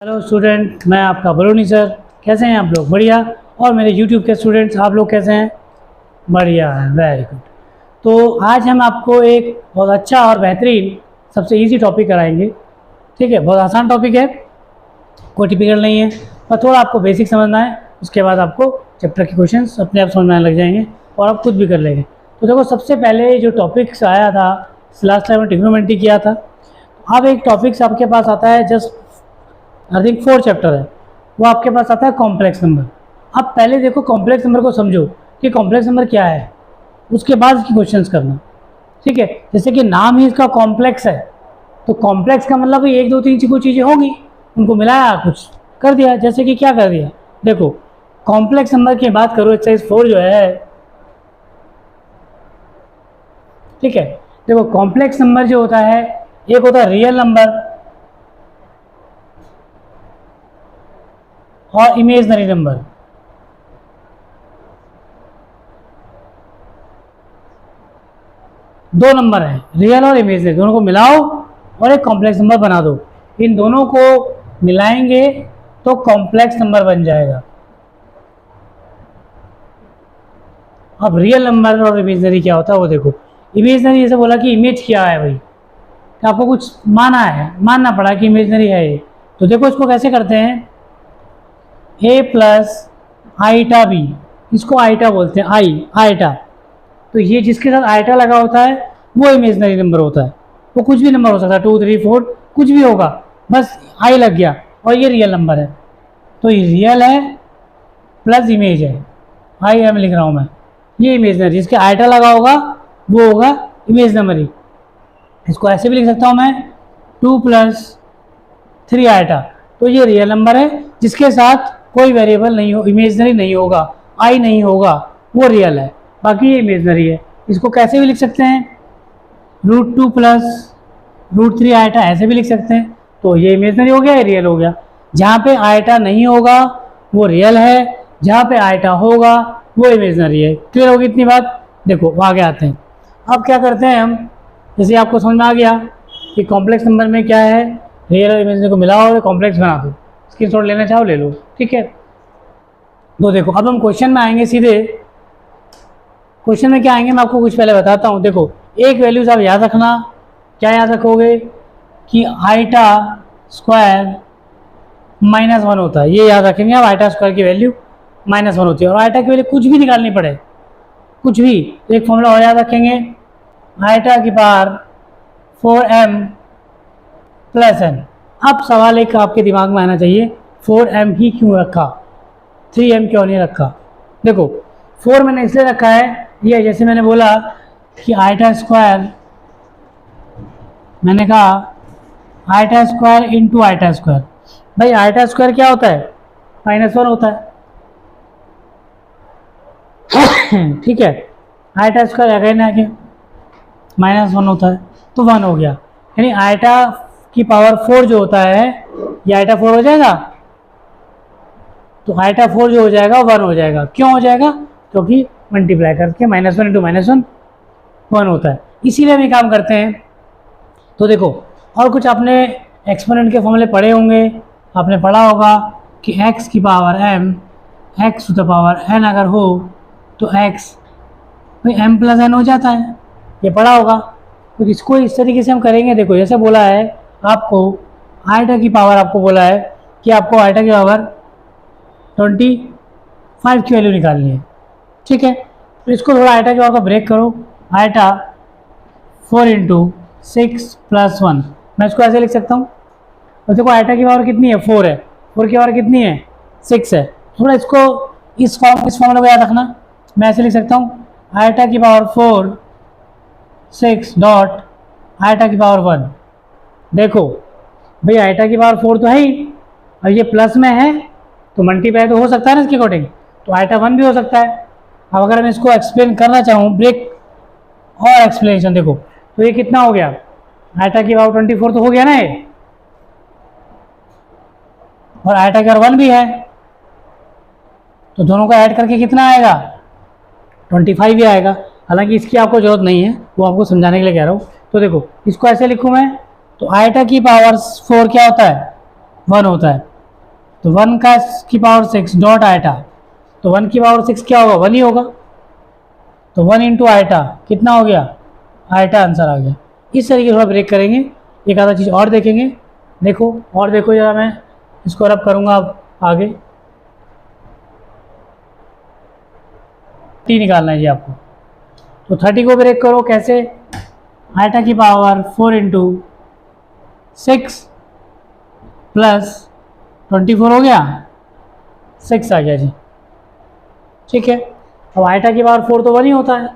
Hello student, मैं आपका बरूनी sir. कैसे हैं आप लोग? बढ़िया। और मेरे यूट्यूब के स्टूडेंट्स, आप लोग कैसे हैं? बढ़िया है, वेरी गुड। तो आज हम आपको एक बहुत अच्छा और बेहतरीन सबसे इजी टॉपिक कराएंगे। ठीक है, बहुत आसान टॉपिक है, कोई टिपिकल नहीं है, और थोड़ा आपको बेसिक समझना है। उसके बाद आपको चैप्टर के क्वेश्चंस अपने आप समझ में आने लग जाएंगे और आप खुद भी कर लेंगे। तो देखो, सबसे पहले जो टॉपिक्स आया था, लास्ट टाइम में ट्रिग्नोमेट्री किया था। अब एक टॉपिक्स आपके पास आता है, जस्ट आई थिंक 4 चैप्टर है, वो आपके पास आता है कॉम्प्लेक्स नंबर। अब पहले देखो, कॉम्प्लेक्स नंबर को समझो कि कॉम्प्लेक्स नंबर क्या है, उसके बाद इसकी क्वेश्चंस करना। ठीक है, जैसे कि नाम ही इसका कॉम्प्लेक्स है, तो कॉम्प्लेक्स का मतलब 1 2 3 कुछ चीज़ें होंगी, उनको मिलाया, कुछ कर दिया। जैसे कि क्या कर दिया, देखो कॉम्प्लेक्स नंबर की बात करो, एक्सरसाइज 4 जो है, ठीक है। देखो कॉम्प्लेक्स नंबर जो होता है, एक होता है रियल नंबर और इमेजनरी नंबर। दो नंबर हैं, रियल और इमेजनरी, दोनों को मिलाओ और एक कॉम्प्लेक्स नंबर बना दो। इन दोनों को मिलाएंगे तो कॉम्प्लेक्स नंबर बन जाएगा। अब रियल नंबर और इमेजनरी क्या होता है वो देखो। इमेजनरी जैसे बोला कि इमेज क्या है भाई, तो आपको कुछ मानना पड़ा कि इमेजनरी है ये। तो देखो इसको कैसे करते हैं, a प्लस आईटा बी, इसको आईटा बोलते हैं, आईटा। तो ये जिसके साथ आईटा लगा होता है वो इमेजनरी नंबर होता है। वो कुछ भी नंबर हो सकता है, 2 3 4 कुछ भी होगा, बस आई लग गया और ये रियल नंबर है। तो ये रियल है प्लस इमेज है, आई एम लिख रहा हूँ मैं, ये इमेजनरी। जिसके आईटा लगा होगा वो होगा इमेजनरी। इसको ऐसे भी लिख सकता हूँ मैं, 2 प्लस 3 आईटा। तो ये रियल नंबर है जिसके साथ कोई वेरिएबल नहीं हो, इमेजनरी नहीं होगा, आई नहीं होगा, वो रियल है, बाकी ये इमेजनरी है। इसको कैसे भी लिख सकते हैं, √2 प्लस √3 आईटा, ऐसे भी लिख सकते हैं। तो ये इमेजनरी हो गया, ये रियल हो गया। जहाँ पे आईटा नहीं होगा वो रियल है, जहाँ पे आईटा होगा वो इमेजनरी है। क्लियर होगी इतनी बात? देखो आगे आते हैं। अब क्या करते हैं हम, जैसे आपको समझ में आ गया कि कॉम्प्लेक्स नंबर में क्या है, रियल और इमेजनरी को मिलाओ और कॉम्प्लेक्स बना दो। स्क्रीनशॉट लेना चाहो ले लो, ठीक है। तो देखो अब हम क्वेश्चन में आएंगे सीधे। क्वेश्चन में क्या आएंगे मैं आपको कुछ पहले बताता हूँ। देखो एक वैल्यूज आप याद रखना, क्या याद रखोगे कि आईटा स्क्वायर -1 होता है, ये याद रखेंगे आप। आईटा स्क्वायर की वैल्यू -1 होती है, और आईटा की वैल्यू कुछ भी निकालनी पड़े, कुछ भी, एक फॉर्मूला और याद रखेंगे, आईटा की पावर 4m प्लस n। अब सवाल एक आपके दिमाग में आना चाहिए, 4m ही क्यों रखा, 3m क्यों नहीं रखा? देखो 4 मैंने इसलिए रखा है, ये जैसे मैंने बोला कि आईटा स्क्वायर, मैंने कहा आईटा स्क्वायर इंटू आईटा स्क्वायर। भाई आईटा स्क्वायर क्या होता है, -1 होता है। ठीक है, आईटा स्क्वायर अगेन आगे -1 होता है, तो 1 हो गया। यानी आईटा की पावर 4 जो होता है, ये आईटा 4 हो जाएगा, तो आईटा 4 जो हो जाएगा 1 हो जाएगा। क्यों हो जाएगा? क्योंकि मल्टीप्लाई करके -1 इंटू -1 1 होता है। इसीलिए हम ये काम करते हैं। तो देखो और कुछ आपने एक्सपोनेंट के फॉर्मूले पढ़े होंगे, आपने पढ़ा होगा कि x की power m, x to the power n अगर हो तो x भाई m प्लस n हो जाता है, ये पढ़ा होगा। तो इसको इस तरीके से हम करेंगे। देखो जैसे बोला है आपको आईटा की पावर, आपको बोला है कि आपको आईटा की पावर 25 की वैल्यू निकालनी है, ठीक है। तो इसको थोड़ा आईटा की पावर को ब्रेक करो, आईटा 4 इंटू 6 प्लस 1, मैं इसको ऐसे लिख सकता हूँ। और देखो आईटा की पावर कितनी है, 4 है, 4 की पावर कितनी है, 6 है। थोड़ा इसको इस फॉर्मूला को याद रखना, मैं ऐसे लिख सकता हूँ, आईटा की पावर 4 6 डॉट आईटा की पावर 1। देखो भाई आईटा की पावर 4 तो है ही, और ये प्लस में है तो मल्टीप्लाई तो हो सकता है ना इसके अकॉर्डिंग, तो आईटा 1 भी हो सकता है। अब अगर मैं इसको एक्सप्लेन करना चाहूँ, ब्रेक और एक्सप्लेनेशन, देखो तो ये कितना हो गया, आईटा की पावर 24 तो हो गया ना ये, और आईटा की पावर 1 भी है, तो दोनों को ऐड करके कितना आएगा, 25 भी आएगा। हालांकि इसकी आपको जरूरत नहीं है, वो आपको समझाने के लिए कह रहा हूँ। तो देखो इसको ऐसे लिखूँ मैं, तो आईटा की पावर 4 क्या होता है, 1 होता है। तो 1 का की पावर 6 डॉट आइटा, तो 1 की पावर 6 क्या होगा, 1 ही होगा। तो 1 इंटू आइटा कितना हो गया, आइटा आंसर आ गया। इस तरीके से थोड़ा ब्रेक करेंगे, एक आधा चीज़ और देखेंगे। देखो और देखो जरा, मैं इसको रब करूँगा अब आगे। टी निकालना है जी आपको, तो 30 को ब्रेक करो कैसे, आइटा की पावर 4 इंटू 6 प्लस 24 हो गया, 6 आ गया जी। ठीक है, अब आइटा की पावर 4 तो 1 ही होता है,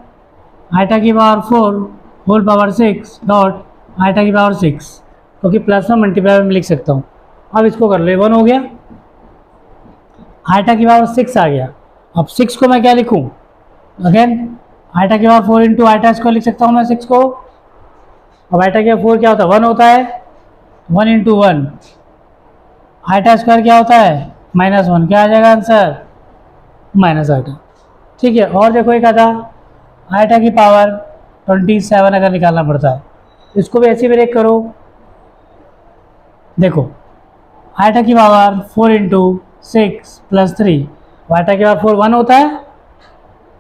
आइटा की power 4 whole power 6 dot iota की पावर 6, क्योंकि प्लस में मल्टीप्लाई में लिख सकता हूँ। अब इसको कर लो, 1 हो गया, आइटा की पावर 6 आ गया। अब 6 को मैं क्या लिखूँ, अगेन आइटा की पावर 4 इंटू आइटा स्क्वायर लिख सकता हूँ मैं 6 को। अब आइटा की पावर 4 क्या होता है, 1 होता है, 1 इंटू 1, आइटा स्क्वायर क्या होता है, -1, क्या आ जाएगा आंसर, माइनस आइटा। ठीक है, और देखो एक आधा, आइटा की पावर 27 अगर निकालना पड़ता है, इसको भी ऐसे ब्रेक करो। देखो आइटा की पावर 4 इंटू 6 प्लस 3, आइटा की पावर 4 1 होता है,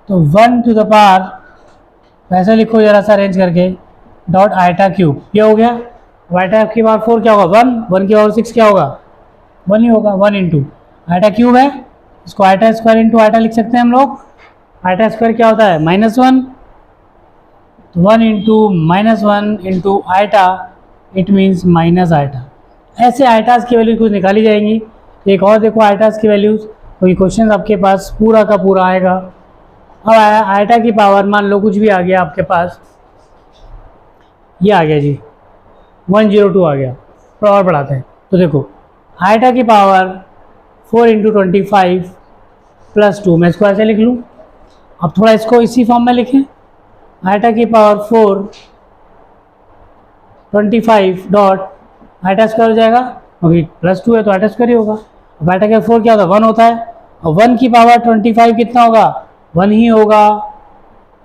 तो 1 टू द पावर ऐसे लिखो जरा सा अरेंज करके, डॉट आइटा क्यूब, ये हो गया। आइटा की पावर 4 क्या होगा, 1, 1 की पावर 6 क्या होगा, 1 ही होगा, 1 इंटू आइटा क्यूब है, इसको आइटा स्क्वायर इंटू आइटा लिख सकते हैं हम लोग। आइटा स्क्वायर क्या होता है, -1, तो 1 into -1 into iota, it means minus iota. ऐसे आइटास की वैल्यूज कुछ निकाली जाएंगी। एक और देखो आइटास की वैल्यूज, कोई क्वेश्चन आपके पास पूरा का पूरा आएगा। अब आया आइटा की पावर, मान लो कुछ भी आ गया आपके पास, ये आ गया जी 102 आ गया। थोड़ा और बढ़ाते हैं, तो देखो आइटा की पावर 4 इंटू 25 प्लस 2, मैं इसको ऐसे लिख लूँ। अब थोड़ा इसको इसी फॉर्म में लिखें, आइटा की पावर 4 25 डॉट आइटा स्क्वायर हो जाएगा, क्योंकि प्लस 2 है तो आइटा स्क्वायर ही होगा। अब आइटा का 4 क्या होता है, 1 होता है, और 1 की पावर 25 कितना होगा, 1 ही होगा।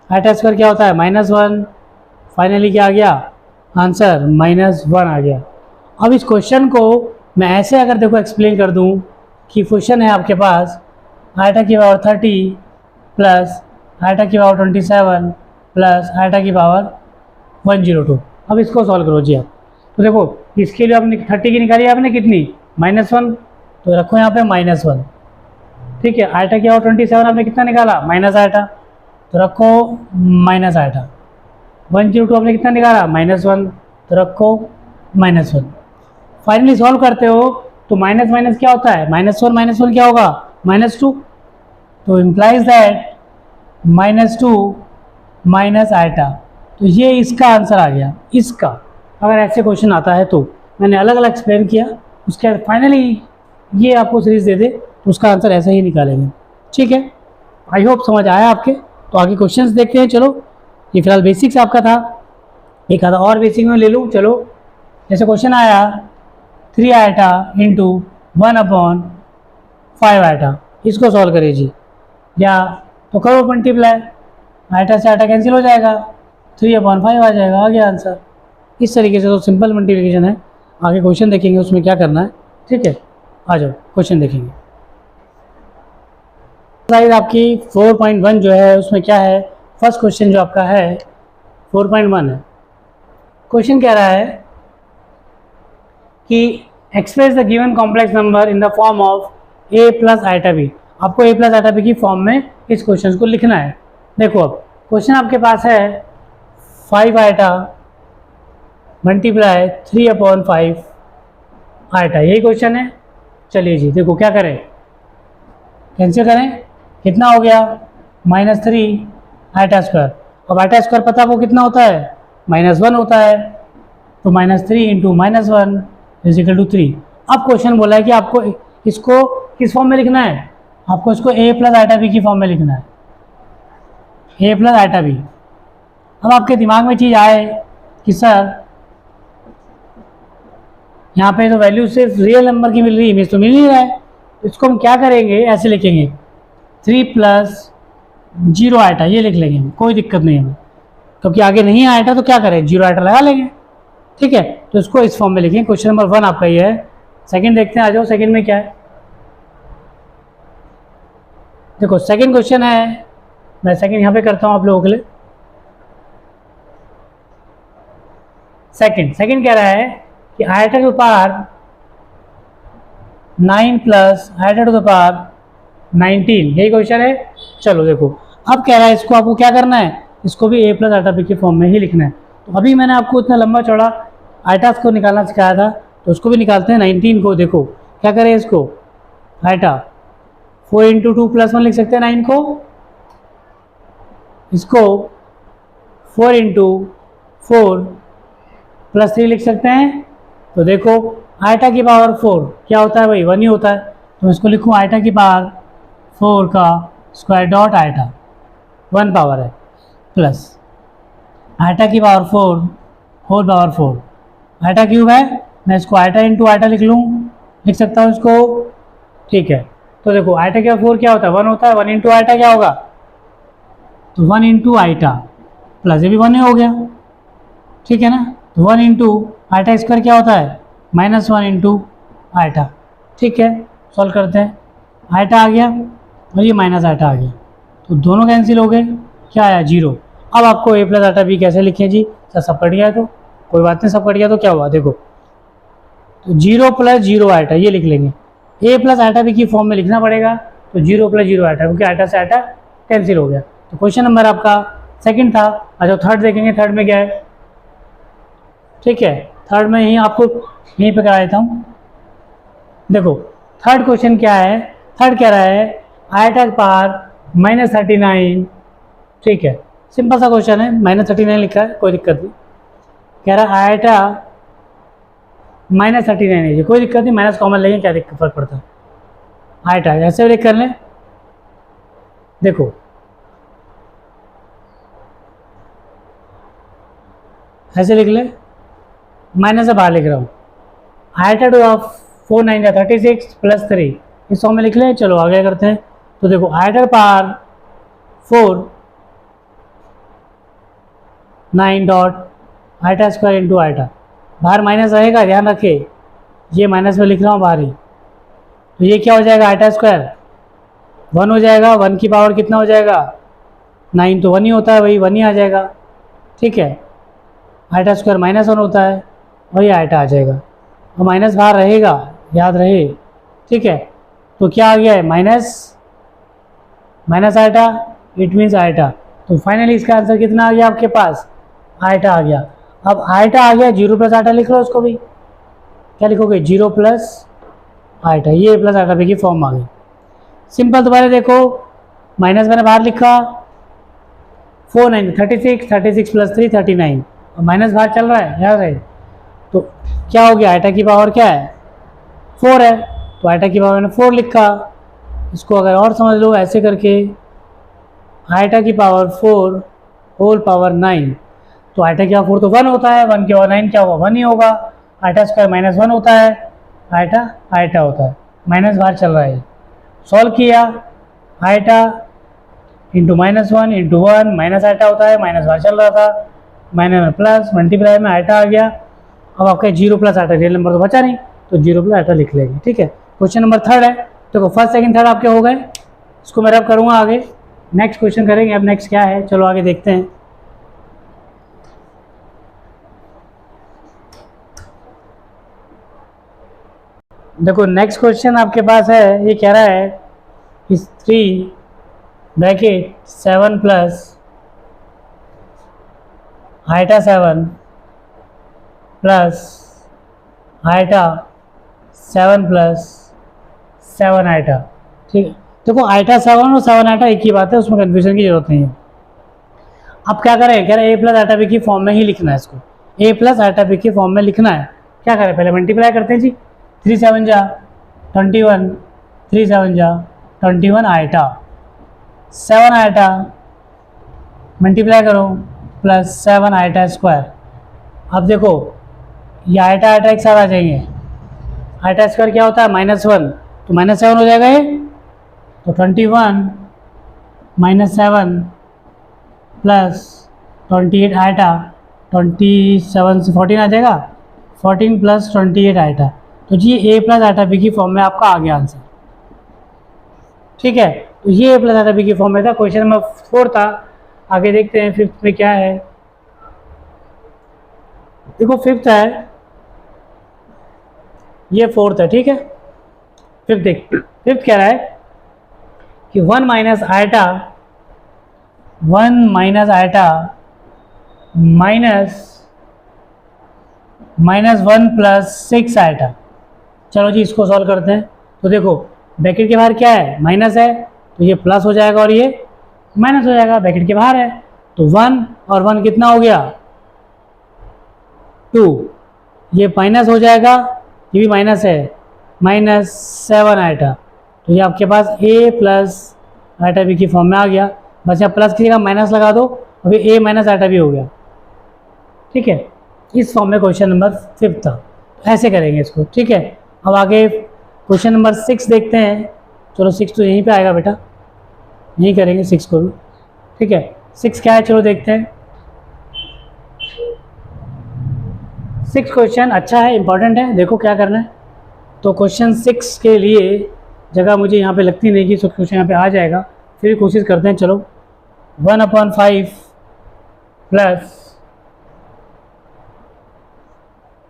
आइटा स्क्वायर क्या होता है, -1, फाइनली क्या आ गया आंसर, -1 आ गया। अब इस क्वेश्चन को मैं ऐसे अगर देखो एक्सप्लेन कर दूं कि क्वेश्चन है आपके पास आइटा की पावर 30 प्लस आइटा की पावर 27 प्लस आइटा की पावर 102। अब इसको सॉल्व करो जी आप। तो देखो इसके लिए आपने 30 की निकाली आपने कितनी, -1, तो रखो यहाँ पे -1। ठीक है, आइटा की पावर 27 आपने कितना निकाला, माइनस आइटा, तो रखो माइनस आइटा। 102 आपने कितना निकाला, -1, तो रखो -1। फाइनली सॉल्व करते हो तो माइनस माइनस क्या होता है, -1 -1 क्या होगा, -2, तो इम्प्लाइज दैट -2 माइनस आइटा। तो ये इसका आंसर आ गया, इसका। अगर ऐसे क्वेश्चन आता है तो मैंने अलग अलग एक्सप्लेन किया, उसके बाद फाइनली ये आपको सीरीज दे दे तो उसका आंसर ऐसा ही निकालेंगे। ठीक है, आई होप समझ आया आपके। तो आगे क्वेश्चंस देखते हैं। चलो, ये फिलहाल बेसिक्स आपका था, एक आधा और बेसिक में ले लूँ। चलो, जैसे क्वेश्चन आया 3 आइटा इंटू 1/5 आइटा, इसको सॉल्व करिए जी। या तो करो मल्टीप्लाई, आइटा से आइटा कैंसिल हो जाएगा, 3/5 आ जाएगा, आ गया आंसर। इस तरीके से तो सिंपल मल्टीप्लिकेशन है। आगे क्वेश्चन देखेंगे उसमें क्या करना है। ठीक है, आ जाओ क्वेश्चन देखेंगे। साइज आपकी 4.1 जो है उसमें क्या है, फर्स्ट क्वेश्चन जो आपका है 4.1 है। क्वेश्चन कह रहा है कि express the given complex number in the form of a plus iota b. आपको a प्लस आइटा बी की फॉर्म में इस क्वेश्चन को लिखना है। देखो अब क्वेश्चन आपके पास है 5 आइटा मल्टीप्लाई 3/5 आइटा, यही क्वेश्चन है। चलिए जी, देखो क्या करें, कैंसिल करें, कितना हो गया, -3 आइटा स्क्वायर। अब आइटा स्क्वायर पता आपको कितना होता है, -1 होता है, तो -3 इंटू -1 इज इक्वल टू 3। अब क्वेश्चन बोला है कि आपको इसको किस फॉर्म में लिखना है, आपको इसको a प्लस आइटा बी की फॉर्म में लिखना है, a प्लस आइटा बी। अब आपके दिमाग में चीज़ आए कि सर यहाँ पे तो वैल्यू सिर्फ रियल नंबर की मिल रही है, इमेज तो मिल नहीं रहा है, इसको हम क्या करेंगे, ऐसे लिखेंगे 3 + 0 आइटा, ये लिख लेंगे, कोई दिक्कत नहीं है, क्योंकि आगे नहीं आया था तो क्या करें, 0 आइटा लगा लेंगे। ठीक है, तो इसको इस फॉर्म में लिखेंगे। क्वेश्चन नंबर 1 आपका ये है। सेकंड देखते हैं, आ जाओ सेकंड में क्या है। देखो सेकंड क्वेश्चन है, मैं सेकंड यहाँ पे करता हूँ आप लोगों के लिए। सेकंड कह रहा है कि iota to power 9 plus iota to the power 19, यही क्वेश्चन है। चलो देखो, अब कह रहा है इसको आपको क्या करना है, इसको भी a प्लस आयटा बी के फॉर्म में ही लिखना है। तो अभी मैंने आपको इतना लंबा चौड़ा आयटास को निकालना सिखाया था, तो उसको भी निकालते हैं। 19 को देखो क्या करें, इसको आयटा 4 इंटू 2 प्लस 1 लिख सकते हैं 9 को, इसको 4 इंटू 4 प्लस 3 लिख सकते हैं। तो देखो आयटा की पावर 4 क्या होता है भाई, 1 ही होता है। तो इसको लिखूँ आयटा की पावर 4 का स्क्वायर डॉट आयटा, 1 पावर है, प्लस आयटा की power 4 whole power 4, iota cube है, मैं इसको आयटा इंटू आयटा लिख सकता हूँ इसको, ठीक है। तो देखो आयटा की पावर 4 क्या होता है, 1 होता है, 1 इंटू आयटा क्या होगा, तो 1 इंटू आयटा प्लस ये भी 1 ही हो गया, ठीक है ना। तो 1 इंटू आयटा स्क्वायर क्या होता है, -1 इंटू आयटा, ठीक है। सॉल्व करते हैं, आयटा आ गया और ये माइनस आयटा आ गया, तो दोनों कैंसिल हो गए, क्या आया 0। अब आपको a प्लस आयटा बी कैसे लिखें जी, सर सब कट गया, तो कोई बात नहीं, सब कट गया तो क्या हुआ, देखो तो 0 प्लस 0 आयटा ये लिख लेंगे, a प्लस आयटा बी की फॉर्म में लिखना पड़ेगा। तो 0 प्लस 0 आयटा, क्योंकि आयटा से आयटा कैंसिल हो गया। तो क्वेश्चन नंबर आपका सेकंड था। अच्छा थर्ड देखेंगे, थर्ड में क्या है, ठीक है। थर्ड में यहीं आपको यहीं पे करा देता हूँ। देखो थर्ड क्वेश्चन क्या है, थर्ड कह रहा है आयटा की पावर -39, ठीक है, सिंपल सा क्वेश्चन है, -39 लिखा है, कोई दिक्कत नहीं। कह रहा है आयटा -39 है, कोई दिक्कत नहीं, माइनस कॉमन लेंगे, क्या दिक्कत फर्क पड़ता है। आयटा ऐसे लिख कर लें, देखो ऐसे लिख ले, माइनस से बाहर लिख रहा हूँ, आयटा टू ऑफ 4 9 36 प्लस 3 इस फॉर्म में लिख ले। चलो आगे करते हैं। तो देखो eta power 4 9 dot eta square into eta, बाहर माइनस रहेगा, ध्यान रखे, ये माइनस में लिख रहा हूँ बाहर ही। तो ये क्या हो जाएगा, आयटा स्क्वायर 1 हो जाएगा, 1 की पावर कितना हो जाएगा 9, तो 1 ही होता है, वही 1 ही आ जाएगा, ठीक है। आयटा स्क्वायर -1 होता है, वही आयटा आ जाएगा, और माइनस बाहर रहेगा, याद रहे, ठीक है। तो क्या आ गया है, minus eta, it means eta. तो फाइनली इसका आंसर कितना आ गया आपके पास, आयटा आ गया। अब आयटा आ गया, 0 प्लस आयटा लिख लो उसको भी, क्या लिखोगे 0 प्लस आयटा, ये प्लस आयटा बी की फॉर्म आ गई, सिंपल। दोबारा देखो माइनस मैंने बाहर लिखा, 4 9 36 प्लस 3 39, और माइनस बाहर चल रहा है, याद है। तो क्या हो गया, आयटा की पावर क्या है 4 है, तो आयटा की पावर मैंने 4 लिखा। इसको अगर और समझ लो ऐसे करके, आयटा की पावर 4 होल पावर 9, तो आयटा की पावर 4 तो 1 होता है, 1 की पावर 9 क्या होगा 1 ही होगा। आयटा स्क्वायर -1 होता है, आयटा आयटा होता है, माइनस बाहर चल रहा है। सॉल्व किया, eta into -1 into 1, minus eta होता है, माइनस बाहर चल रहा था, माइनस में प्लस, मल्टीप्लाई में आयटा आ गया। अब आपका 0 प्लस आयटा, रियल नंबर तो बचा नहीं, तो 0 प्लस आयटा लिख लेंगे, ठीक है। क्वेश्चन नंबर थर्ड है, देखो फर्स्ट सेकंड थर्ड आपके हो गए, इसको मैं रब करूँगा आगे, नेक्स्ट क्वेश्चन करेंगे। अब नेक्स्ट क्या है, चलो आगे देखते हैं। देखो नेक्स्ट क्वेश्चन आपके पास है, ये कह रहा है इस 3 bracket 7 plus eta 7 plus eta 7 plus 7 eta, ठीक है। देखो आयटा 7 और 7 आयटा एक ही बात है, उसमें कन्फ्यूजन की जरूरत नहीं है। अब क्या करें, कह रहे a प्लस आयटा बी की फॉर्म में ही लिखना है इसको, a प्लस आयटा बी की फॉर्म में लिखना है। क्या करें, पहले मल्टीप्लाई करते हैं जी, 3 7 जा 21, 3 7 जा 21 आयटा, 7 आयटा मल्टीप्लाई करो प्लस 7 आयटा स्क्वायर। अब देखो ये आयटा आयटा एक साथ आ जाएंगे, आयटा स्क्वायर क्या होता है -1, तो -7 हो जाएगा ये, तो 21 -7 प्लस 28 आयटा, 27 से 14 आ जाएगा, 14 प्लस 28 आयटा। तो जी a प्लस आयटा बी की फॉर्म में आपका आ गया आंसर, ठीक है। तो ये ए प्लस आटा बी की फॉर्म में था। क्वेश्चन नंबर 4 था। आगे देखते हैं फिफ्थ में क्या है। देखो फिफ्थ है, ये फोर्थ है, ठीक है। फिफ्थ देख, फिफ्थ कह रहा है कि 1 minus eta minus 1 plus 6 eta. चलो जी इसको सॉल्व करते हैं। तो देखो ब्रैकेट के बाहर क्या है, माइनस है, तो ये प्लस हो जाएगा और ये माइनस हो जाएगा, ब्रैकेट के बाहर है। तो 1 और 1 कितना हो गया, 2, ये माइनस हो जाएगा, ये भी माइनस है, माइनस 7 आयटा। तो ये आपके पास a प्लस आयटा बी की फॉर्म में आ गया। बस यहाँ प्लस की जगह माइनस लगा दो, अभी a माइनस आयटा बी हो गया, ठीक है। इस फॉर्म में क्वेश्चन नंबर 5 था। ऐसे करेंगे इसको, ठीक है। अब आगे क्वेश्चन नंबर 6 देखते हैं। चलो 6 तो यहीं पे आएगा बेटा, यहीं करेंगे 6 को भी, ठीक है। 6 क्या है, चलो देखते हैं। 6 क्वेश्चन अच्छा है, इंपॉर्टेंट है। देखो क्या करना है। तो क्वेश्चन 6 के लिए जगह मुझे यहाँ पे लगती नहीं कि क्वेश्चन यहाँ पे आ जाएगा, फिर भी कोशिश करते हैं। चलो 1/5 प्लस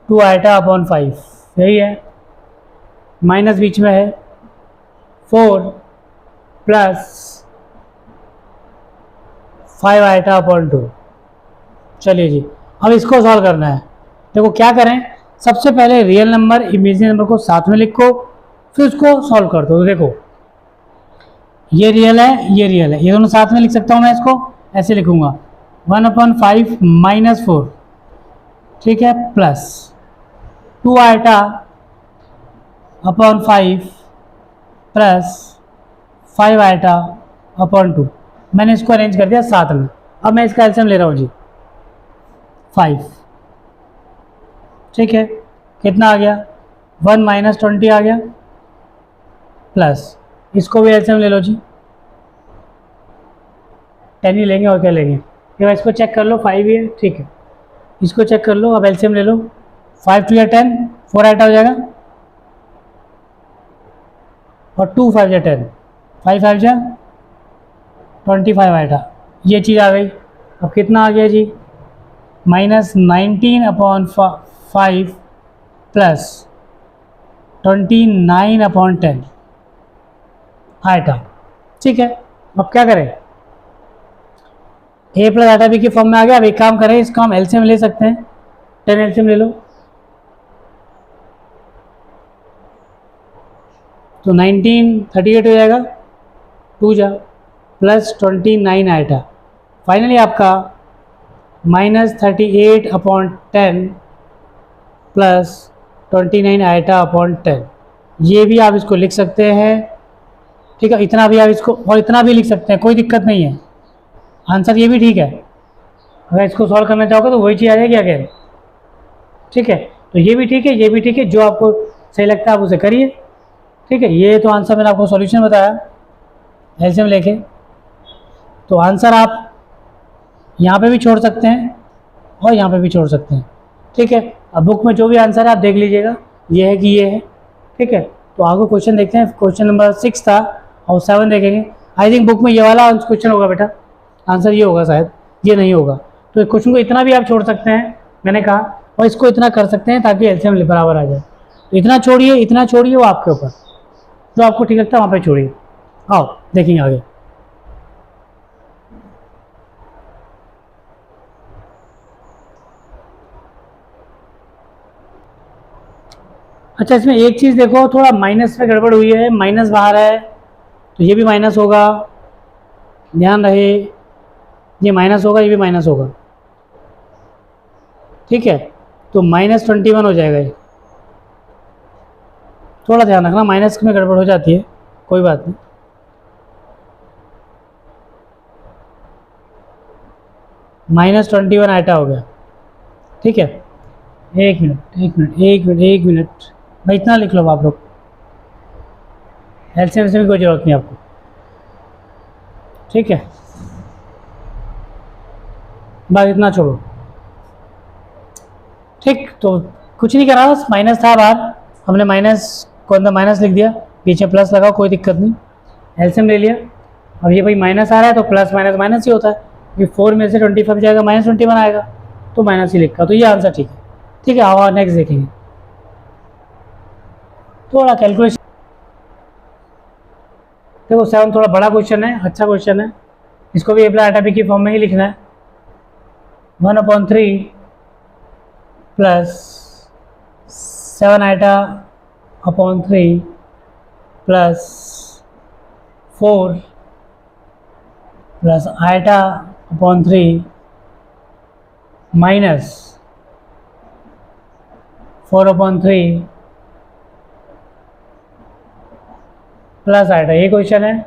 2 आयटा अपॉन 5, यही है, माइनस बीच में है, 4 प्लस 5 आयटा अपॉन 2। चलिए जी अब इसको सॉल्व करना है। देखो क्या करें, सबसे पहले रियल नंबर इमेजिनरी नंबर को साथ में लिखो, फिर उसको सॉल्व कर दो। तो देखो ये रियल है, ये रियल है, ये दोनों साथ में लिख सकता हूँ मैं। इसको ऐसे लिखूंगा 1/5 माइनस 4, ठीक है, plus 2 eta upon 5 plus 5 eta upon 2। मैंने इसको अरेंज कर दिया साथ में। अब मैं इसका एलसीएम ले रहा हूँ जी, 5, ठीक है। कितना आ गया, 1 माइनस 20 आ गया, प्लस इसको भी एलसीएम ले लो जी, 10 ही लेंगे और क्या लेंगे। फिर इसको चेक कर लो, 5 ही है, ठीक है। इसको चेक कर लो, अब एलसीएम ले लो, 5 2 या 10, 4 आयटा हो जाएगा, और 2 5 या 10, 5 5 जा 25 आयटा, ये चीज़ आ गई। अब कितना आ गया जी, माइनस 19/5 प्लस 29/10 आयटा, ठीक है। अब क्या करें, a प्लस आयटा बी की फॉर्म में आ गया। अब एक काम करें, इसका हम एलसीएम ले सकते हैं, 10 एलसीएम ले लो। तो 19 38 हो जाएगा, 2 जा प्लस 29 आयटा, फाइनली आपका माइनस 38/10 प्लस 29 आयटा अपॉन 10। ये भी आप इसको लिख सकते हैं, ठीक है। इतना भी आप इसको और इतना भी लिख सकते हैं, कोई दिक्कत नहीं है। आंसर ये भी ठीक है। अगर इसको सॉल्व करना चाहोगे तो वही चीज़ आ जाएगी आगे, ठीक है। तो ये भी ठीक है, ये भी ठीक है, जो आपको सही लगता है आप उसे करिए, ठीक है। ये तो आंसर मैंने आपको सॉल्यूशन बताया एलसीएम लेके। तो आंसर आप यहाँ पे भी छोड़ सकते हैं और यहाँ पे भी छोड़ सकते हैं, ठीक है। अब बुक में जो भी आंसर है आप देख लीजिएगा, ये है कि ये है, ठीक है। तो आगे क्वेश्चन देखते हैं। क्वेश्चन नंबर 6 था और 7 देखेंगे। आई थिंक बुक में ये वाला क्वेश्चन होगा बेटा, आंसर ये होगा शायद, ये नहीं होगा। तो इस क्वेश्चन को इतना भी आप छोड़ सकते हैं, मैंने कहा, और इसको इतना कर सकते हैं ताकि एलसीएम बराबर आ जाए। तो इतना छोड़िए, इतना छोड़िए, वो आपके ऊपर, जो आपको ठीक लगता है वहाँ पे छोड़िए। आओ देखेंगे आगे। अच्छा इसमें एक चीज़ देखो, थोड़ा माइनस में गड़बड़ हुई है, माइनस बाहर है तो ये भी माइनस होगा, ध्यान रहे, ये माइनस होगा, ये भी माइनस होगा, ठीक है। तो -21 हो जाएगा ये, थोड़ा ध्यान रखना, माइनस में गड़बड़ हो जाती है, कोई बात नहीं। -21 आयटा हो गया, ठीक है। एक मिनट भाई, इतना लिख लो आप लोग, एलसीएम से भी कोई ज़रूरत नहीं आपको, ठीक है। बस इतना छोड़ो, ठीक। तो कुछ नहीं करा, बस माइनस था बाहर, हमने माइनस को अंदर माइनस लिख दिया, पीछे प्लस लगा, कोई दिक्कत नहीं। एलसीएम ले लिया, अब ये भाई माइनस आ रहा है तो प्लस माइनस माइनस ही होता है, ये 4 में से 25 जाएगा -21 आएगा, तो माइनस ही लिखा, तो ये आंसर ठीक है। ठीक है, आओ नेक्स्ट देखेंगे। थोड़ा कैलकुलेशन देखो, 7 थोड़ा बड़ा क्वेश्चन है, अच्छा क्वेश्चन है, इसको भी एप्लाई आटा बी की फॉर्म में ही लिखना है। 1/3 प्लस 7 आटा अपॉन 3 प्लस 4 प्लस आटा अपॉन 3 माइनस 4/3 प्लस आएगा, ये क्वेश्चन है।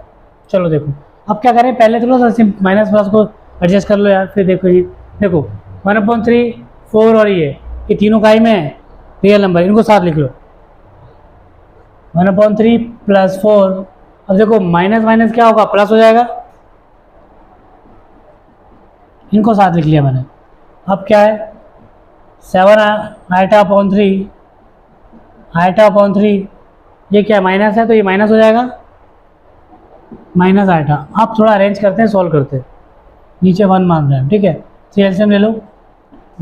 चलो देखो अब क्या करें, पहले थोड़ा सा माइनस प्लस को एडजस्ट कर लो यार, फिर देखो ये देखो 1/3 4 और ये तीनों का ही में है रियल नंबर, इनको साथ लिख लो। 1/3 प्लस 4, अब देखो माइनस माइनस क्या होगा, प्लस हो जाएगा, इनको साथ लिख लिया मैंने। अब क्या है 7 आटा अपॉन 3 आटा अपॉन 3, ये क्या माइनस है तो ये माइनस हो जाएगा, माइनस आटा। आप थोड़ा अरेंज करते हैं, सॉल्व करते हैं, नीचे 1 मान रहे हैं, ठीक है। 3 एलसीएम ले लो,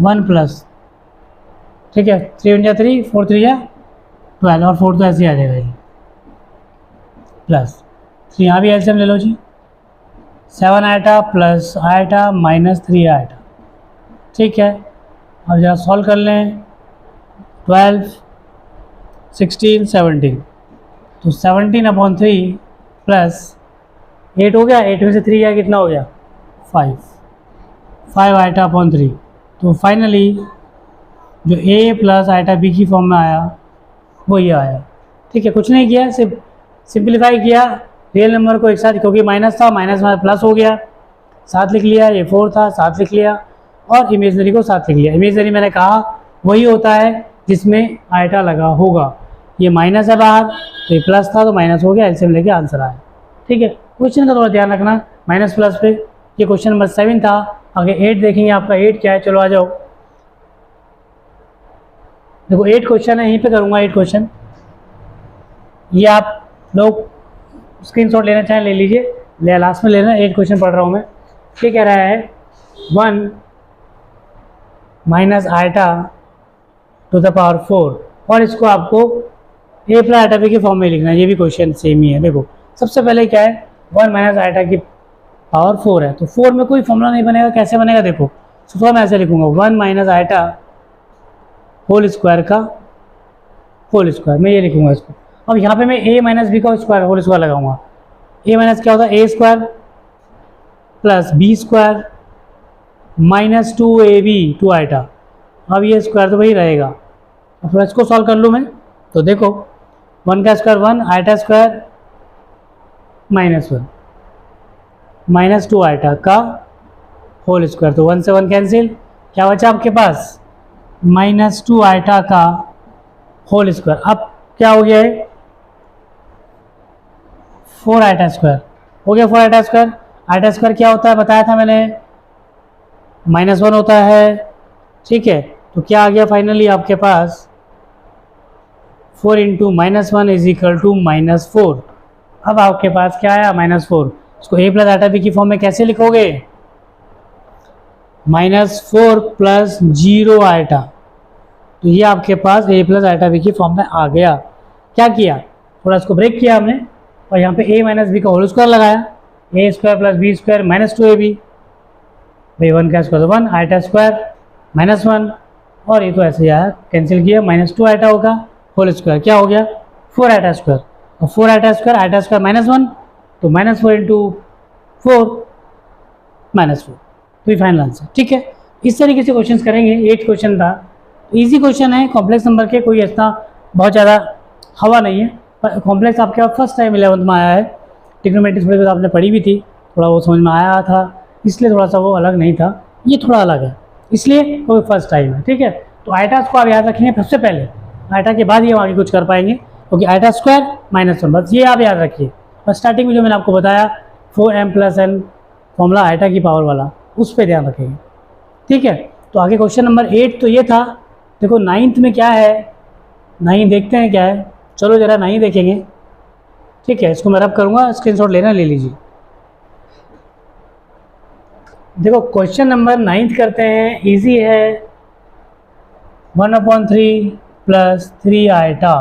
1 प्लस, ठीक है, 3 × 3 4 3 12 और 4 तो ऐसे ही आ जाएगा ये, प्लस 3 यहाँ भी एलसीएम ले लो जी, 7 आटा प्लस आटा माइनस 3 आटा, ठीक है। अब जरा सॉल्व कर लें, 12 16 17, तो 17/3 प्लस 8 हो गया, 8 में से 3 गया कितना हो गया 5 आटा अपॉन 3, तो फाइनली जो a प्लस आटा b की फॉर्म में आया वो ये आया, ठीक है। कुछ नहीं किया, सिर्फ सिंप्लीफाई किया रियल नंबर को एक साथ, क्योंकि माइनस था, माइनस में प्लस हो गया, साथ लिख लिया, ये 4 था साथ लिख लिया, और इमेजनरी को साथ लिख लिया। इमेजनरी मैंने कहा वही होता है जिसमें आटा लगा होगा, ये माइनस है बाहर तो ये प्लस था तो माइनस हो गया, एलसीएम लेके आंसर आया, ठीक है। क्वेश्चन का थोड़ा ध्यान रखना, माइनस प्लस पे। ये क्वेश्चन नंबर 7 था। आगे 8 देखेंगे, आपका 8 क्या है, चलो आ जाओ। देखो 8 क्वेश्चन है, यहीं पे करूँगा 8 क्वेश्चन, ये आप लोग स्क्रीनशॉट लेना चाहें ले लीजिए, लास्ट में लेना। 8 क्वेश्चन पढ़ रहा हूँ मैं। ये कह रहा है 1 माइनस आटा टू द पावर 4, और इसको आपको a प्लस आटा बी की फॉर्म में लिखना है। ये भी क्वेश्चन सेम ही है। देखो सबसे पहले क्या है, 1 माइनस आटा की पावर 4 है, तो 4 में कोई फॉर्मूला नहीं बनेगा, कैसे बनेगा देखो। तो मैं ऐसे लिखूंगा 1 माइनस आटा होल स्क्वायर का होल स्क्वायर, मैं ये लिखूंगा इसको। अब यहाँ पे मैं a माइनस बी का स्क्वायर होल स्क्वायर लगाऊंगा। a माइनस क्या होता है, a square plus b square minus 2ab 2 आटा। अब ये स्क्वायर तो वही रहेगा। अब थोड़ा इसको सॉल्व कर लूँ मैं, तो देखो 1 का स्क्वायर 1, आटा स्क्वायर -1 माइनस 2 आटा का होल स्क्वायर, तो 1 से 1 कैंसिल, क्या बचा आपके पास -2 आटा का होल स्क्वायर। अब क्या हो गया है 4 आटा स्क्वायर हो गया। 4 आटा स्क्वायर, आटा स्क्वायर क्या होता है बताया था मैंने, -1 होता है, ठीक है। तो क्या आ गया फाइनली आपके पास 4 × -1 = -4। अब आपके पास क्या आया -4, इसको a प्लस आटा बी की फॉर्म में कैसे लिखोगे, -4 प्लस 0 आटा, तो ये आपके पास a प्लस आटा बी की फॉर्म में आ गया। क्या किया, थोड़ा इसको ब्रेक किया हमने, और यहाँ पे a माइनस बी का होल स्क्वायर लगाया, a square plus b square -2ab, भाई 1 का स्क्वायर 1, आटा स्क्वायर -1, और ये तो ऐसे ही आया, कैंसिल किया, -2 आटा होगा होल स्क्वायर, क्या हो गया 4 आटा स्क्वायर, और 4 आटा स्क्वायर -1, तो -4 × 4 -4, तो ये फाइनल आंसर, ठीक है। इस तरीके से क्वेश्चन करेंगे। 8 क्वेश्चन था, इजी क्वेश्चन है, कॉम्प्लेक्स नंबर के कोई इतना बहुत ज़्यादा हवा नहीं है, पर कॉम्प्लेक्स आपके पास फर्स्ट टाइम 11th में आया है। ट्रिग्नोमेट्री थोड़ी बहुत आपने पढ़ी भी थी, थोड़ा वो समझ में आया था, इसलिए थोड़ा सा वो अलग नहीं था, ये थोड़ा अलग है, इसलिए वो फर्स्ट टाइम है, ठीक है। तो आइटास को आप याद रखेंगे सबसे पहले, आइटा के बाद ही हम आगे कुछ कर पाएंगे, क्योंकि आइटा स्क्वायर -1, बस ये आप याद रखिए। और स्टार्टिंग में जो मैंने आपको बताया 4m + n फॉर्मूला आइटा की पावर वाला, उस पर ध्यान रखेंगे, ठीक है। तो आगे क्वेश्चन नंबर 8 तो ये था। देखो 9th में क्या है, 9 देखते हैं क्या है, चलो ज़रा 9 देखेंगे, ठीक है। इसको मैं रब करूँगा, स्क्रीनशॉट लेना ले लीजिए। देखो क्वेश्चन नंबर 9 करते हैं, इजी है। 1/3 प्लस 3 आइटा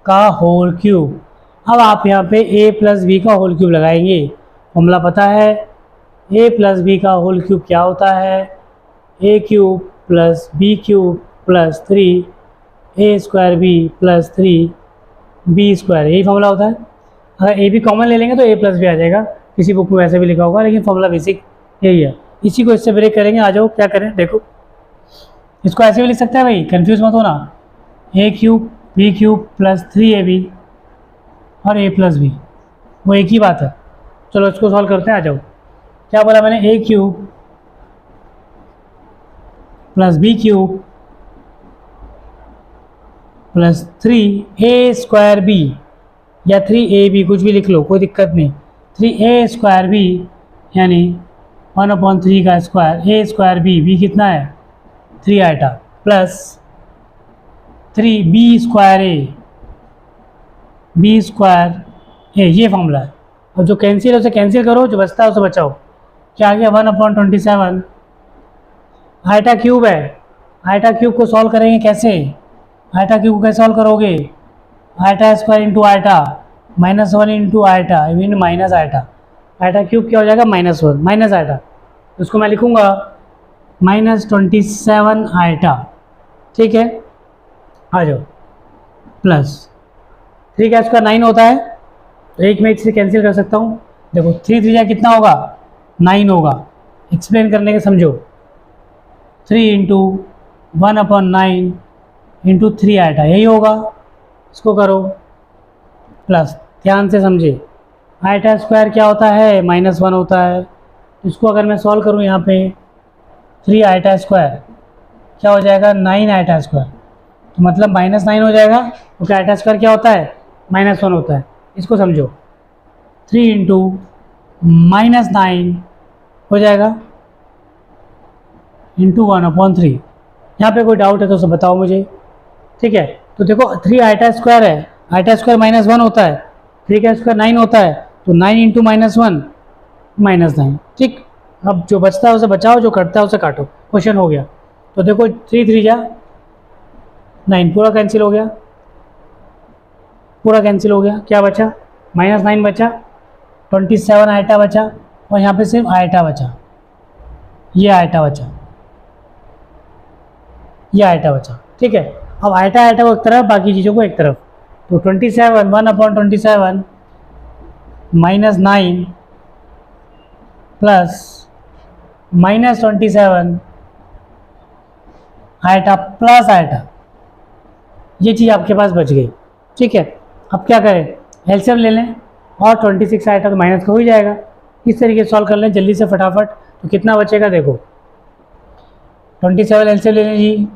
का होल क्यूब। अब आप यहाँ पे a प्लस बी का होल क्यूब लगाएंगे। फॉर्मूला पता है, a प्लस बी का होल क्यूब क्या होता है, a cube plus b cube plus 3 a square b plus 3 b square, यही फॉर्मूला होता है। अगर a भी कॉमन ले लेंगे तो a प्लस बी आ जाएगा, किसी बुक में वैसे भी लिखा होगा, लेकिन फॉर्मूला बेसिक यही है। इसी को इससे ब्रेक करेंगे। आ जाओ क्या करें, देखो इसको ऐसे भी लिख सकते हैं भाई, कंफ्यूज मत होना। a cube b cube plus 3ab और a प्लस बी, वो एक ही बात है। चलो इसको सॉल्व करते हैं, आ जाओ। क्या बोला मैंने, a cube plus b cube plus 3a square b या 3ab, कुछ भी लिख लो कोई दिक्कत नहीं। 3a स्क्वायर बी यानी 1/3 का स्क्वायर, a स्क्वायर बी कितना है 3 iota, plus 3b square b square ये फॉर्मूला है। और जो कैंसिल है उसे कैंसिल करो, जो बचता है उसे बचाओ। क्या आ गया, 1/27 आइटा क्यूब है। आइटा क्यूब को सॉल्व करेंगे कैसे, आइटा क्यूब को कैसे सॉल्व करोगे, iota square into iota -1 into iota mean minus iota. Iota cube क्या हो जाएगा, -1 माइनस आइटा, उसको मैं लिखूंगा -27 आइटा। ठीक है, आ जाओ, प्लस 3 का स्क्वायर 9 होता है, तो एक में इससे कैंसिल कर सकता हूँ। देखो 3 3 कितना होगा, 9 होगा। एक्सप्लेन करने के समझो, 3 इंटू 1/9 इंटू 3 आइटा, यही होगा। इसको करो प्लस, ध्यान से समझे, आइटा स्क्वायर क्या होता है, -1 होता है। इसको अगर मैं सॉल्व करूँ यहाँ पे, 3 आइटा स्क्वायर क्या हो जाएगा, 9 आइटा स्क्वायर, तो मतलब -9 हो जाएगा, क्योंकि आइटा स्क्वायर क्या होता है, -1 होता है। इसको समझो, 3 इंटू -9 हो जाएगा इंटू 1/3। यहाँ पे कोई डाउट है तो उसे बताओ मुझे। ठीक है, तो देखो 3 आइटा स्क्वायर है, आइटा स्क्वायर -1 होता है, 3 का स्क्वायर 9 होता है, तो 9 इंटू -1 -9। ठीक, अब जो बचता है उसे बचाओ, जो कटता है उसे काटो, क्वेश्चन हो गया। तो देखो 3 3 जा 9, पूरा कैंसिल हो गया, पूरा कैंसिल हो गया। क्या बचा, -9 बचा, 27 आइटा बचा, और यहाँ पे सिर्फ आइटा बचा, ये आइटा बचा, ये आइटा बचा। ठीक है, अब आइटा आइटा को एक तरफ, बाकी चीज़ों को एक तरफ। तो 27 1/27 -9 प्लस -27 आइटा प्लस आइटा, ये चीज़ आपके पास बच गई। ठीक है, अब क्या करें, एलसीएम ले लें, और 26 आइटा तो माइनस का हो ही जाएगा। इस तरीके से सॉल्व कर लें जल्दी से फटाफट। तो कितना बचेगा, देखो 27 एलसीएम ले लें जी,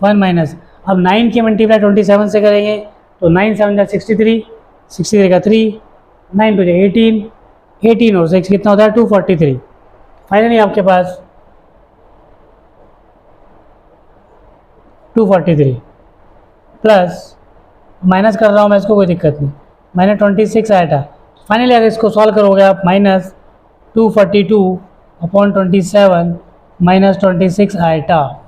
1 माइनस, अब 9 के मल्टीप्लाई 27 से करेंगे तो 9 7 जा 63, 63 का 3, 9 2 जा 18, 18 और 6 कितना होता है 243। फाइनली आपके पास 243 प्लस, माइनस कर रहा हूँ मैं इसको, कोई दिक्कत नहीं, -26 आइटा। फाइनली अगर इसको सॉल्व करोगे आप, -242/27 -26 आइटा,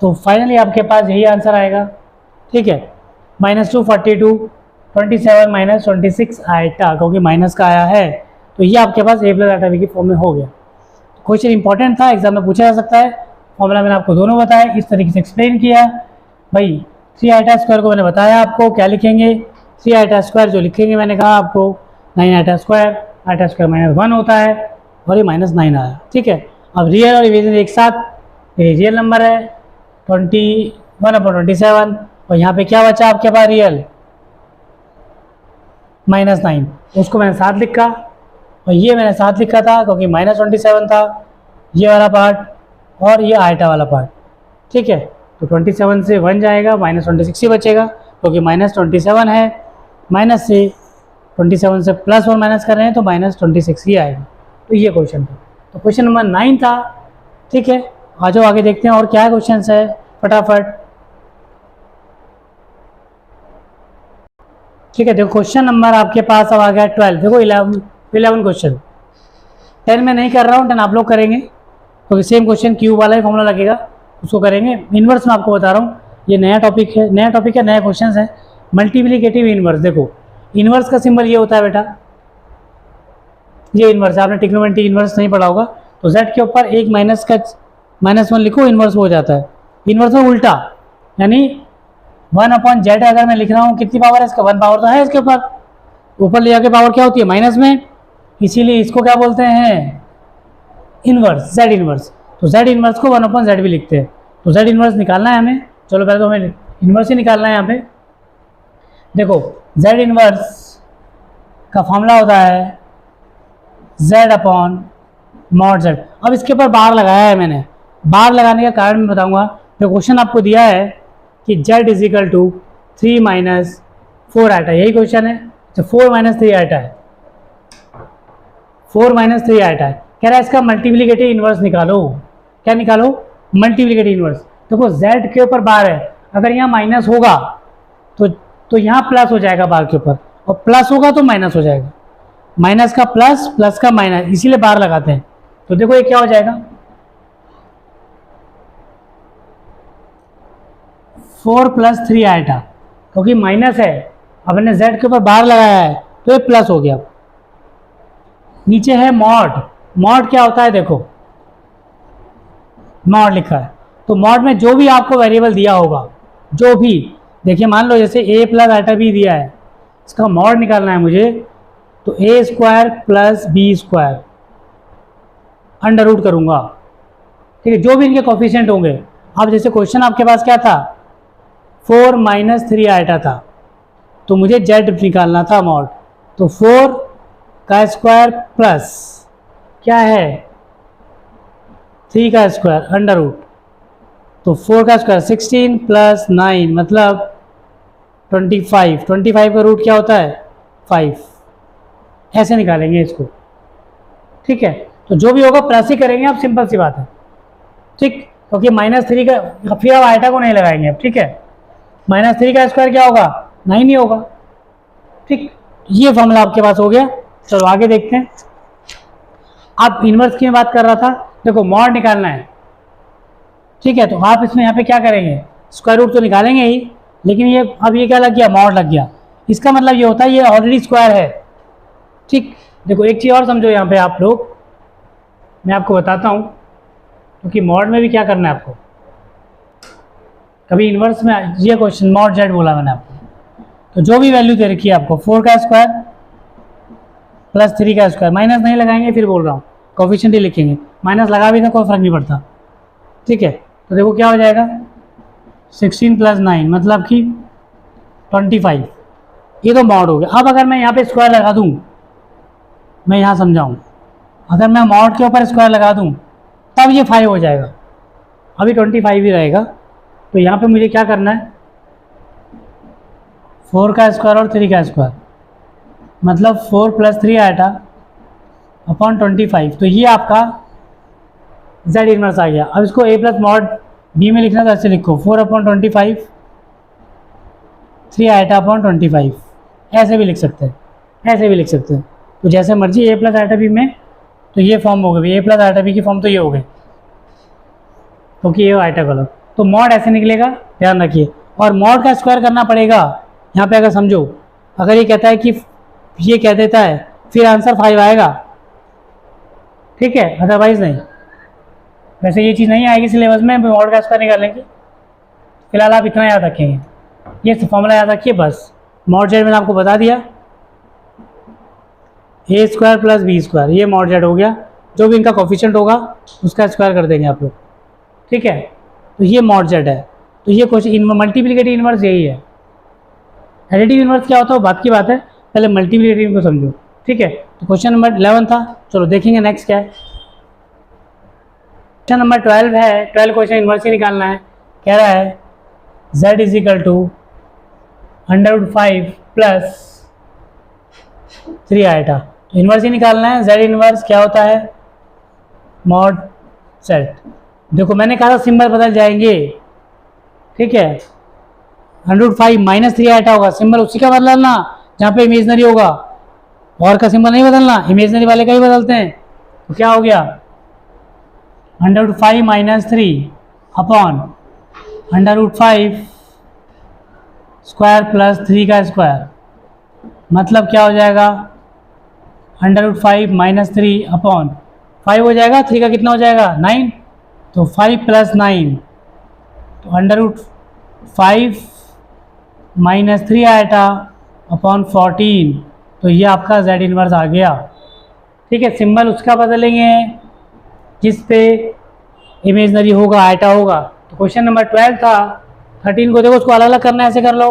तो फाइनली आपके पास यही आंसर आएगा। ठीक है, -242 27 -26 आइटा, क्योंकि माइनस का आया है, तो ये आपके पास a प्लस आइटा बी की फॉर्म में हो गया। क्वेश्चन इंपॉर्टेंट था, एग्जाम में पूछा जा सकता है। फॉर्मूला मैंने आपको दोनों बताया, इस तरीके से एक्सप्लेन किया भाई। 3 आइटा स्क्वायर को मैंने बताया आपको, क्या लिखेंगे, 3 आइटा स्क्वायर जो लिखेंगे मैंने कहा आपको, 9 आइटा स्क्वायर -1 होता है, और ये -9 आया। ठीक है, अब रियल और इमेजिनरी एक साथ, ये रियल नंबर है 21/27, और यहाँ पे क्या बचा आपके पास, रियल -9, उसको मैंने साथ लिखा, और ये मैंने साथ लिखा था क्योंकि -27 था ये वाला पार्ट, और ये आइटा वाला पार्ट। ठीक है, तो 27 से 1 जाएगा, -26 ही बचेगा, क्योंकि -27 है, माइनस से 27 से +1 माइनस कर रहे हैं तो -26 ही आएगा। तो ये क्वेश्चन था, तो क्वेश्चन नंबर 9 था। ठीक है, आ जाओ आगे देखते हैं और क्या क्वेश्चन है फटाफट। ठीक है, देखो क्वेश्चन नंबर आपके पास अब आ गया 12। देखो 11 क्वेश्चन, 10 मैं नहीं कर रहा हूँ, 10 आप लोग करेंगे, तो सेम क्वेश्चन क्यूब वाला ही फॉर्मूला लगेगा, उसको करेंगे। इन्वर्स में आपको बता रहा हूँ, ये नया टॉपिक है, नया क्वेश्चन है, मल्टीप्लिकेटिव इन्वर्स। देखो इन्वर्स का सिंबल ये होता है बेटा, ये इन्वर्स, आपने ट्रिग्नोमेट्री इन्वर्स नहीं पढ़ा होगा, तो z के ऊपर एक -1 लिखो, इन्वर्स हो जाता है। इन्वर्स में उल्टा, यानी 1/z अगर मैं लिख रहा हूँ, कितनी पावर है इसका, 1 पावर तो है इसके ऊपर ले जाके पावर क्या होती है, माइनस में, इसीलिए इसको क्या बोलते हैं, इन्वर्स, z इन्वर्स। तो z इन्वर्स को 1/z भी लिखते हैं। तो z इन्वर्स निकालना है हमें, चलो पहले तो हमें इन्वर्स ही निकालना है यहाँ पे। देखो z इन्वर्स का फॉर्मूला होता है z/mod z। अब इसके ऊपर बार लगाया है मैंने, बार लगाने का कारण मैं बताऊंगा। जो क्वेश्चन आपको दिया है कि z = 3 - 4 आइटा, यही क्वेश्चन है। तो 4 - 3 आइटा है, 4 - 3 आइटा है, कह रहा है इसका मल्टीप्लिकेटिव इन्वर्स निकालो। क्या निकालो, मल्टीप्लिकेटिव इन्वर्स। देखो z के ऊपर बार है, अगर यहाँ माइनस होगा तो यहाँ प्लस हो जाएगा बार के ऊपर, और प्लस होगा तो माइनस हो जाएगा, माइनस का प्लस, प्लस का माइनस, इसीलिए बार लगाते हैं। तो देखो ये क्या हो जाएगा, 4 + 3 आइटा, क्योंकि माइनस है, अब हमने z के ऊपर बार लगाया है तो ये प्लस हो गया। नीचे है मॉड, मॉड क्या होता है, देखो मॉड लिखा है, तो मॉड में जो भी आपको वेरिएबल दिया होगा, जो भी, देखिए मान लो जैसे a + आइटा b दिया है, इसका मॉड निकालना है मुझे, तो a² + b² अंडर रूट करूंगा, ठीक है, जो भी इनके कोफिशिएंट होंगे। अब जैसे क्वेश्चन आपके पास क्या था, 4 - 3 आइटा था, तो मुझे z निकालना था मॉड, तो 4 का स्क्वायर प्लस क्या है, 3 का स्क्वायर अंडर रूट, तो 4 का स्क्वायर 16 + 9 मतलब 25, 25 का रूट क्या होता है 5, ऐसे निकालेंगे इसको, ठीक है। तो जो भी होगा प्लस ही करेंगे, अब सिंपल सी बात है, ठीक, क्योंकि -3 का, फिर अब आइटा को नहीं लगाएंगे अब, ठीक है। -3 का स्क्वायर क्या होगा, 9 ही होगा, ठीक। ये फॉर्मूला आपके पास हो गया। चलो आगे देखते हैं। आप इन्वर्स की बात कर रहा था, देखो मॉड निकालना है, ठीक है, तो आप इसमें यहाँ पे क्या करेंगे, स्क्वायर रूट तो निकालेंगे ही, लेकिन ये अब ये क्या लग गया, मॉड लग गया। इसका मतलब ये होता है ये ऑलरेडी स्क्वायर है, ठीक। देखो एक चीज़ और समझो यहाँ पे आप लोग, मैं आपको बताता हूँ, क्योंकि मॉड में भी क्या करना है आपको, कभी इन्वर्स में ये क्वेश्चन मॉड z बोला मैंने आपको, तो जो भी वैल्यू दे रखी है आपको, 4 का स्क्वायर + 3 का स्क्वायर, माइनस नहीं लगाएंगे, फिर बोल रहा हूँ कोफिशिएंट ही लिखेंगे, माइनस लगा भी तो कोई फर्क नहीं पड़ता, ठीक है। तो देखो क्या हो जाएगा, 16 + 9 मतलब कि 25, ये तो मॉड हो गया। अब अगर मैं यहाँ पे स्क्वायर लगा दूँ, मैं यहाँ समझाऊँ, अगर मैं मॉड के ऊपर स्क्वायर लगा दूँ तब ये 5 हो जाएगा, अभी 25 ही रहेगा। तो यहाँ पे मुझे क्या करना है, 4 का स्क्वायर और 3 का स्क्वायर मतलब 4 + 3 आइटा अपॉन 25, तो ये आपका z इन्वर्स आ गया। अब इसको a + mod b में लिखना तो ऐसे लिखो, 4/25 3 आइटा अपॉन 25, ऐसे भी लिख सकते हैं, ऐसे भी लिख सकते हैं, तो जैसे मर्जी a + आइटा b में, तो ये फॉर्म हो गई, a + आइटा b की फॉर्म तो ये हो गई, क्योंकि ये आइटा कलर, तो मॉड ऐसे निकलेगा, ध्यान रखिए। और मॉड का स्क्वायर करना पड़ेगा यहाँ पे, अगर समझो, अगर ये कहता है कि ये कह देता है फिर आंसर 5 आएगा, ठीक है, अदरवाइज नहीं। वैसे ये चीज़ नहीं आएगी सिलेबस में, मॉड का स्क्वायर निकालेंगे, फिलहाल आप इतना याद रखेंगे, ये फॉर्मूला याद रखिए बस। मॉड z मैंने आपको बता दिया, a² + b², ये मॉड z हो गया, जो भी इनका कोफिशिएंट होगा उसका स्क्वायर कर देंगे आप लोग, ठीक है। तो ये मॉड z है। तो ये क्वेश्चन मल्टीप्लिकेटिव इन्वर्स यही है। एडिटिव इन्वर्स क्या होता है वो बात की बात है, पहले मल्टीप्लिकेटिव को समझो, ठीक है। तो क्वेश्चन नंबर 11 था, चलो देखेंगे नेक्स्ट क्या है। क्वेश्चन नंबर 12 है, 12 क्वेश्चन इन्वर्स ही निकालना है। कह रहा है z = √5 + 3 आइटा, तो इन्वर्स ही निकालना है। z इन्वर्स क्या होता है, मॉड z। देखो मैंने कहा था सिंबल बदल जाएंगे, ठीक है, 105 - 3 आइटा होगा, सिंबल उसी का बदलना जहाँ पे इमेजनरी होगा, और का सिंबल नहीं बदलना, इमेजनरी वाले का ही बदलते हैं। तो क्या हो गया, √5 - 3 अपॉन √5 स्क्वायर प्लस 3 का स्क्वायर, मतलब क्या हो जाएगा, √5 - 3 अपॉन 5 हो जाएगा, 3 का कितना हो जाएगा 9, तो 5 + 9, तो √5 - 3 आएगा अपॉन 14, तो ये आपका Z इन्वर्स आ गया। ठीक है, सिंबल उसका बदलेंगे जिस पे इमेजनरी होगा, आयटा होगा। तो क्वेश्चन नंबर 12 था, 13 को देखो, उसको अलग अलग करना है, ऐसे कर लो,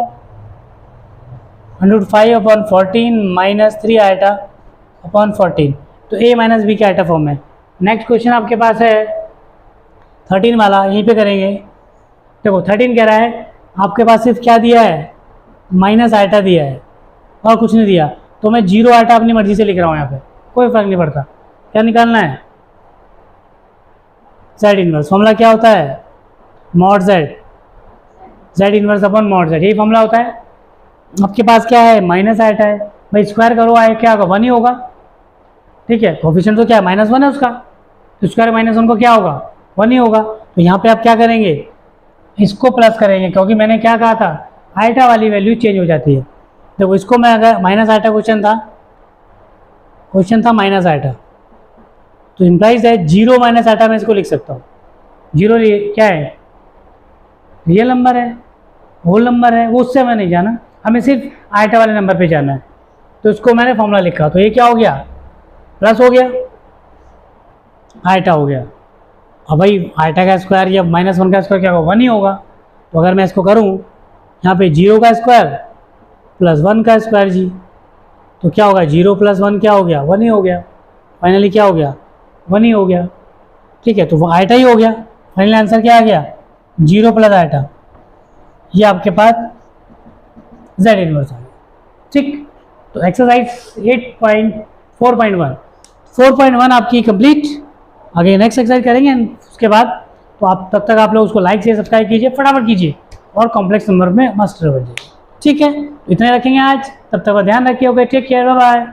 √5/14 - 3 आयटा अपॉन 14, तो A - B के आयटा फॉर्म में। नेक्स्ट क्वेश्चन आपके पास है 13 वाला, यहीं पे करेंगे। देखो 13 कह रहा है आपके पास सिर्फ क्या दिया है, माइनस आयटा दिया है और कुछ नहीं दिया, तो मैं 0 आयटा अपनी मर्जी से लिख रहा हूँ यहाँ पे, कोई फर्क नहीं पड़ता। क्या निकालना है, Z इन्वर्स। फॉर्मूला क्या होता है, mod Z inverse upon mod Z, यही फॉर्मूला होता है। आपके पास क्या है, माइनस आयटा है, भाई स्क्वायर करो, आए क्या होगा, 1 ही होगा। ठीक है, कोफिशिएंट तो क्या है, -1 है उसका, तो स्क्वायर -1 को क्या होगा, 1 ही होगा। तो यहाँ पे आप क्या करेंगे, इसको प्लस करेंगे, क्योंकि मैंने क्या कहा था, आयटा वाली वैल्यू चेंज हो जाती है। देखो इसको मैं, अगर माइनस आयटा क्वेश्चन था माइनस आयटा, तो इम्प्लाइज है 0 - आयटा, मैं इसको लिख सकता हूँ। 0 क्या है, रियल नंबर है, होल नंबर है, वो उससे हमें नहीं जाना, हमें सिर्फ आयटा वाले नंबर पे जाना है। तो इसको मैंने फॉर्मूला लिखा, तो ये क्या हो गया, प्लस हो गया, आयटा हो गया। अब भाई आयटा का स्क्वायर या -1 का स्क्वायर क्या होगा, 1 ही होगा। तो अगर मैं इसको करूँ यहाँ पे 0 का स्क्वायर प्लस 1 का स्क्वायर जी, तो क्या होगा, 0 + 1 क्या हो गया, 1 ही हो गया। फाइनली क्या हो गया, 1 ही हो गया। ठीक है, तो वो आयटा ही हो गया। फाइनल आंसर क्या आ गया, 0 + आयटा, ये आपके पास Z इन्वर्स आ गया। ठीक, तो एक्सरसाइज 4.1 आपकी कंप्लीट। आगे नेक्स्ट एक्सरसाइज करेंगे उसके बाद, तो आप तब तक आप लोग उसको लाइक से सब्सक्राइब कीजिए, फटाफट कीजिए, और कॉम्प्लेक्स नंबर में मास्टर बन जाइए। ठीक है, इतने रखेंगे आज, तब तक ध्यान रखिए। Okay, take care, bye bye.